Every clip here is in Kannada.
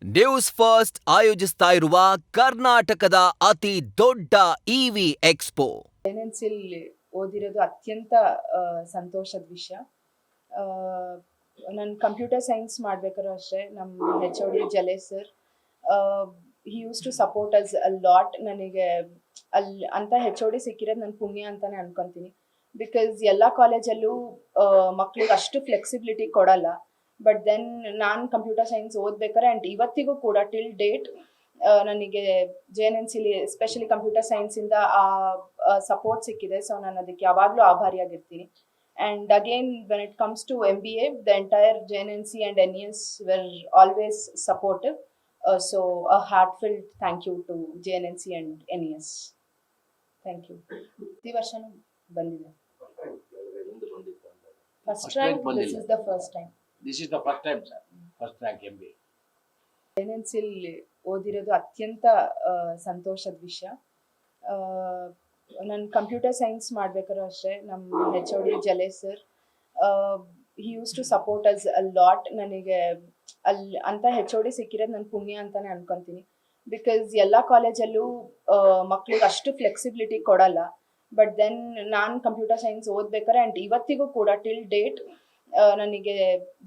ನ್ಯೂಸ್ ಫಸ್ಟ್ ಆಯೋಜಿಸ್ತಾ ಇರುವ ಕರ್ನಾಟಕದ ಅತಿ ದೊಡ್ಡ ಇವಿ ಎಕ್ಸ್ಪೋ. ಫೈನಾನ್ಸಿಯಲ್ ಓದಿರೋದು ಅತ್ಯಂತ ಸಂತೋಷದ ವಿಷಯ. ನಾನು ಕಂಪ್ಯೂಟರ್ ಸೈನ್ಸ್ ಮಾಡ್ಬೇಕಾದ್ರೂ ಅಷ್ಟೇ ನಮ್ಮ H O D Jalesh sir he used to support us a lot. ನನಗೆ ಅಲ್ಲಿ ಅಂತ ಹೆಚ್ ಒ ಡಿ ಸಿಕ್ಕಿರೋದು ನನ್ನ ಪುಣ್ಯ ಅಂತಾನೆ ಅನ್ಕೊಂತೀನಿ. ಬಿಕಾಸ್ ಎಲ್ಲ ಕಾಲೇಜಲ್ಲೂ ಮಕ್ಳಿಗೆ ಅಷ್ಟು ಫ್ಲೆಕ್ಸಿಬಿಲಿಟಿ ಕೊಡಲ್ಲ. ಬಟ್ ದೆನ್ ನಾನು ಕಂಪ್ಯೂಟರ್ ಸೈನ್ಸ್ ಓದ್ಬೇಕಾರೆ ಆ್ಯಂಡ್ ಇವತ್ತಿಗೂ ಕೂಡ ಟಿಲ್ ಡೇಟ್ ನನಗೆ ಜೆ ಎನ್ ಎನ್ ಸಿಲಿ ಎಸ್ಪೆಷಲಿ ಕಂಪ್ಯೂಟರ್ ಸೈನ್ಸಿಂದ ಆ ಸಪೋರ್ಟ್ ಸಿಕ್ಕಿದೆ. ಸೊ ನಾನು ಅದಕ್ಕೆ ಯಾವಾಗಲೂ ಆಭಾರಿಯಾಗಿರ್ತೀನಿ. And again when it comes to MBA, the entire J N N C and NES were always supportive. So a heartfelt thank you to JNNC and NES. Thank you. ಪ್ರತಿ ವರ್ಷನೂ ಬಂದಿದೆ. First rank this is the first time. This is the first time, sir. First rank MBA. Financial ಓದಿರೋದು ಅತ್ಯಂತ ಸಂತೋಷದ ವಿಷಯ. ನಾನು ಕಂಪ್ಯೂಟರ್ ಸೈನ್ಸ್ ಮಾಡ್ಬೇಕಾದ್ರೂ ಅಷ್ಟೇ ನಮ್ಮ H O D Jalesh sir he used to support us a lot. ನನಗೆ ಅಲ್ಲಿ ಅಂತ ಹೆಚ್ ಒ ಡಿ ಸಿಕ್ಕಿರೋದು ನನ್ನ ಪುಣ್ಯ ಅಂತಾನೆ ಅನ್ಕೊಂತೀನಿ. ಬಿಕಾಸ್ ಎಲ್ಲ ಕಾಲೇಜಲ್ಲೂ ಮಕ್ಳಿಗೆ ಅಷ್ಟು ಫ್ಲೆಕ್ಸಿಬಿಲಿಟಿ ಕೊಡಲ್ಲ. ಬಟ್ ದೆನ್ ನಾನು ಕಂಪ್ಯೂಟರ್ ಸೈನ್ಸ್ ಓದ್ಬೇಕಾರೆ ಆ್ಯಂಡ್ ಇವತ್ತಿಗೂ ಕೂಡ ಟಿಲ್ ಡೇಟ್ ನನಗೆ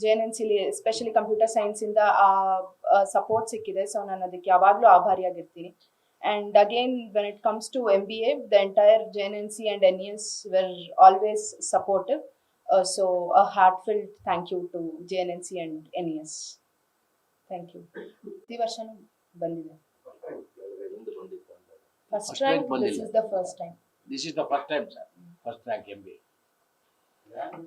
ಜೆ ಎನ್ ಎನ್ ಸಿಲಿ ಎಸ್ಪೆಷಲಿ ಕಂಪ್ಯೂಟರ್ ಸೈನ್ಸಿಂದ ಆ ಸಪೋರ್ಟ್ ಸಿಕ್ಕಿದೆ. ಸೊ ನಾನು ಅದಕ್ಕೆ ಯಾವಾಗಲೂ ಆಭಾರಿಯಾಗಿರ್ತೀನಿ. And again when it comes to MBA, the entire J N N C and NES were always supportive. So a heartfelt thank you to JNNC and NES. Thank you. ಪ್ರತಿ ವರ್ಷನೂ ಬಂದಿದೆ. First rank this is the first time. This is the first time, sir. First rank MBA.